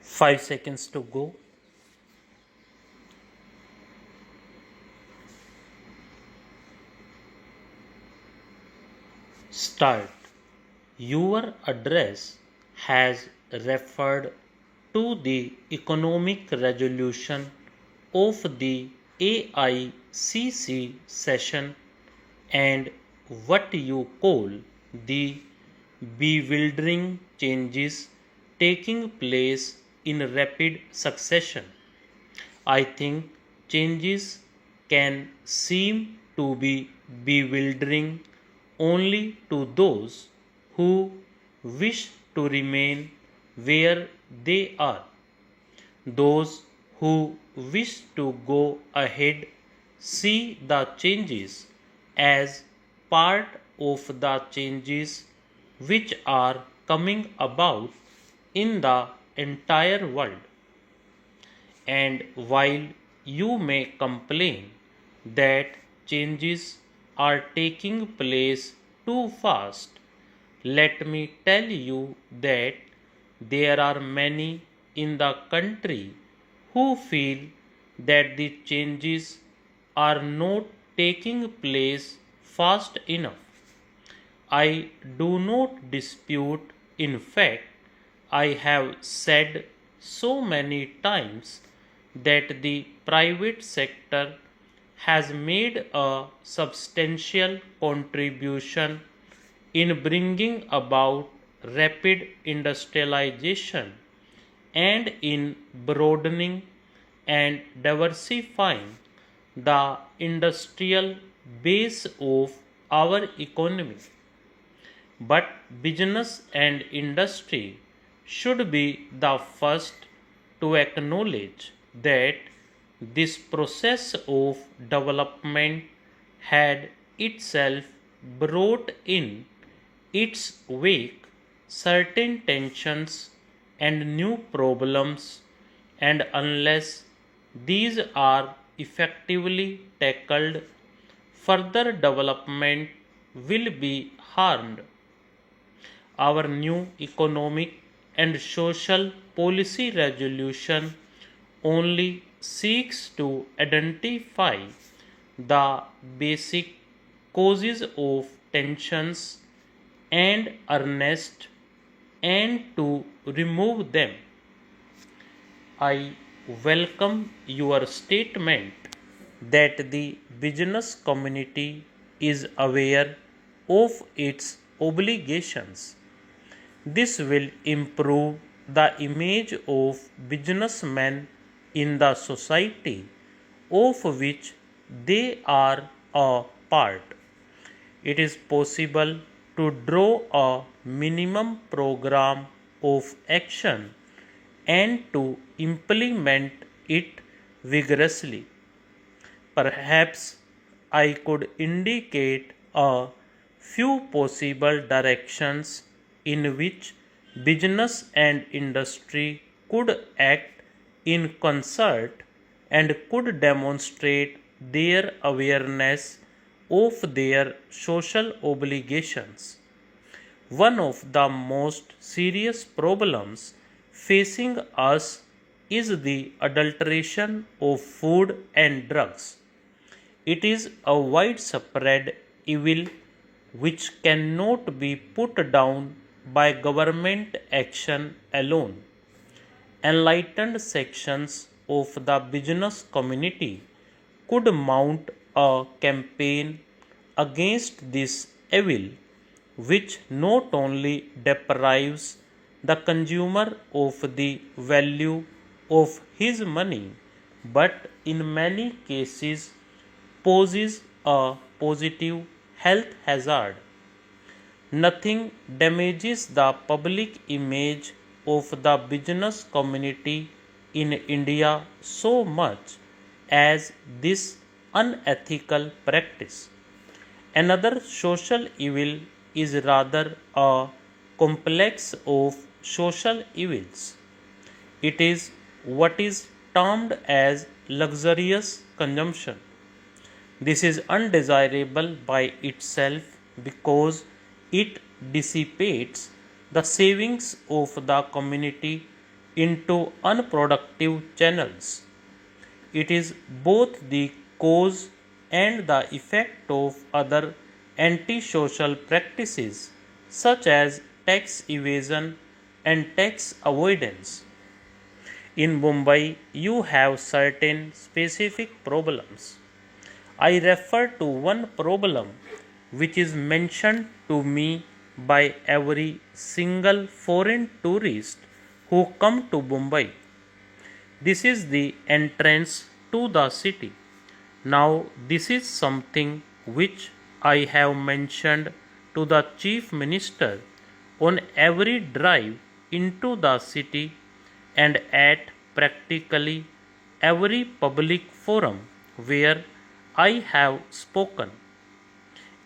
5 seconds to go. Start. Your address has referred to the economic resolution of the AICC session and what you call the bewildering changes taking place in rapid succession. I think changes can seem to be bewildering only to those who wish to remain where they are. Those who wish to go ahead see the changes as part of the changes which are coming about in the entire world. And while you may complain that changes are taking place too fast, let me tell you that there are many in the country who feel that the changes are not taking place fast enough. I do not dispute, in fact, I have said so many times that the private sector has made a substantial contribution in bringing about rapid industrialization and in broadening and diversifying the industrial base of our economy. But business and industry should be the first to acknowledge that this process of development had itself brought in its wake certain tensions and new problems, and unless these are effectively tackled, further development will be harmed. Our new economic and social policy resolution only seeks to identify the basic causes of tensions and earnest and to remove them. I welcome your statement that the business community is aware of its obligations. This will improve the image of businessmen in the society of which they are a part. It is possible to draw a minimum program of action and to implement it vigorously. Perhaps I could indicate a few possible directions in which business and industry could act in concert and could demonstrate their awareness of their social obligations. One of the most serious problems facing us is the adulteration of food and drugs. It is a widespread evil which cannot be put down by government action alone. Enlightened sections of the business community could mount a campaign against this evil, which not only deprives the consumer of the value of his money, but in many cases poses a positive health hazard. Nothing damages the public image of the business community in India so much as this unethical practice. Another social evil is rather a complex of social evils. It is what is termed as luxurious consumption. This is undesirable by itself because it dissipates the savings of the community into unproductive channels. It is both the cause and the effect of other antisocial practices such as tax evasion and tax avoidance. In Mumbai, you have certain specific problems. I refer to one problem which is mentioned to me by every single foreign tourist who come to Mumbai. This is the entrance to the city. Now, this is something which I have mentioned to the Chief Minister on every drive into the city and at practically every public forum where I have spoken.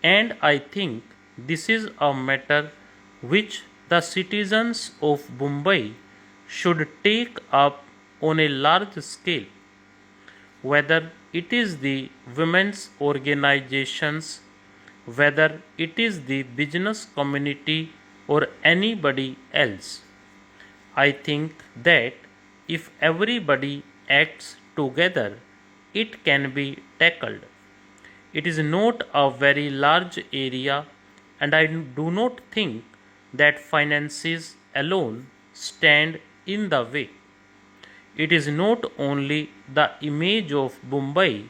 And I think this is a matter which the citizens of Mumbai should take up on a large scale, whether it is the women's organizations, whether it is the business community or anybody else. I think that if everybody acts together, it can be tackled. It is not a very large area, and I do not think that finances alone stand in the way. It is not only the image of Mumbai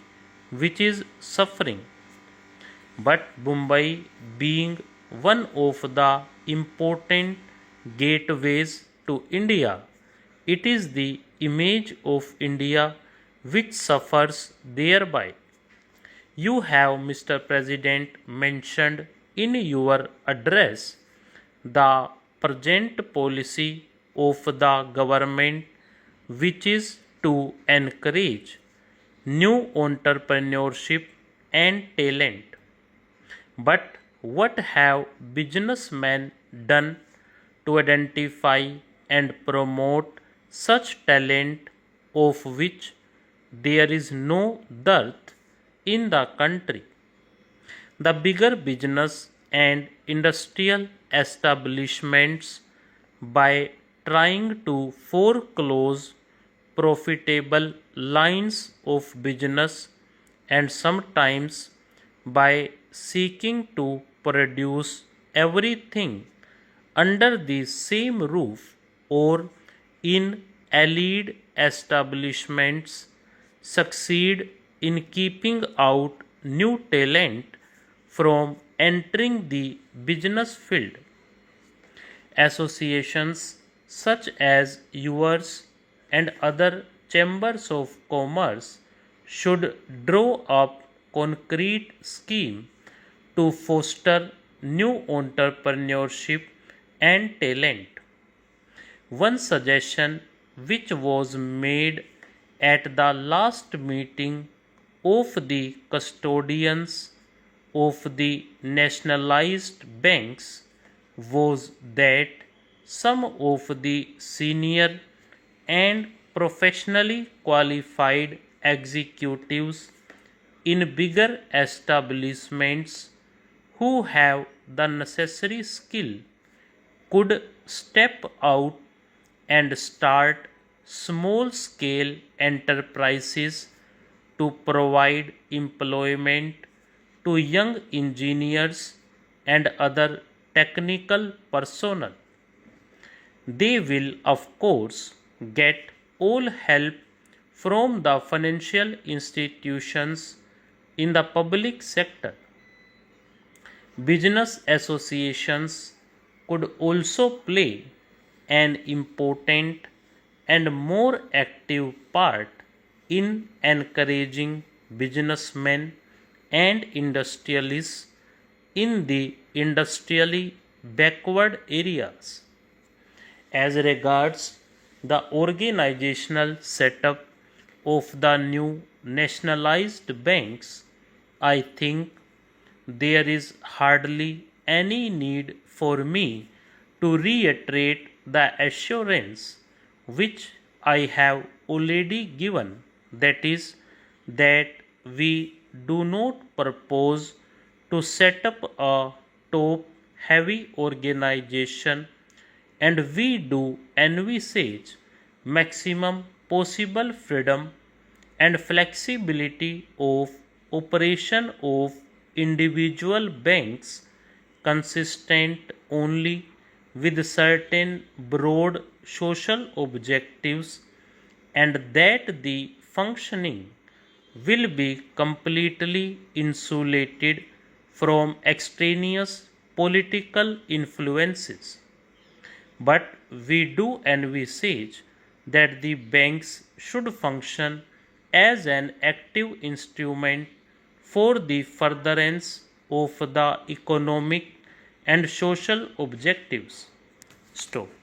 which is suffering, but Mumbai being one of the important gateways to India, it is the image of India which suffers thereby. You have, Mr. President, mentioned in your address the present policy of the government, which is to encourage new entrepreneurship and talent. But what have businessmen done to identify and promote such talent of which there is no dearth in the country? The bigger business and industrial establishments, by trying to foreclose profitable lines of business and sometimes by seeking to produce everything under the same roof or in allied establishments, succeed in keeping out new talent from entering the business field. Associations such as yours and other chambers of commerce should draw up concrete scheme to foster new entrepreneurship and talent. One suggestion which was made at the last meeting of the custodians of the nationalized banks was that some of the senior and professionally qualified executives in bigger establishments who have the necessary skill could step out and start small scale enterprises to provide employment to young engineers and other technical personnel. They will, of course, get all help from the financial institutions in the public sector. Business associations could also play an important and more active part in encouraging businessmen and industrialists in the industrially backward areas. As regards the organizational setup of the new nationalized banks, I think there is hardly any need for me to reiterate the assurance which I have already given, that is, that we do not propose to set up a top heavy organization, and we do envisage maximum possible freedom and flexibility of operation of individual banks consistent only with certain broad social objectives, and that the functioning will be completely insulated from extraneous political influences. But we do envisage that the banks should function as an active instrument for the furtherance of the economic and social objectives. Stop.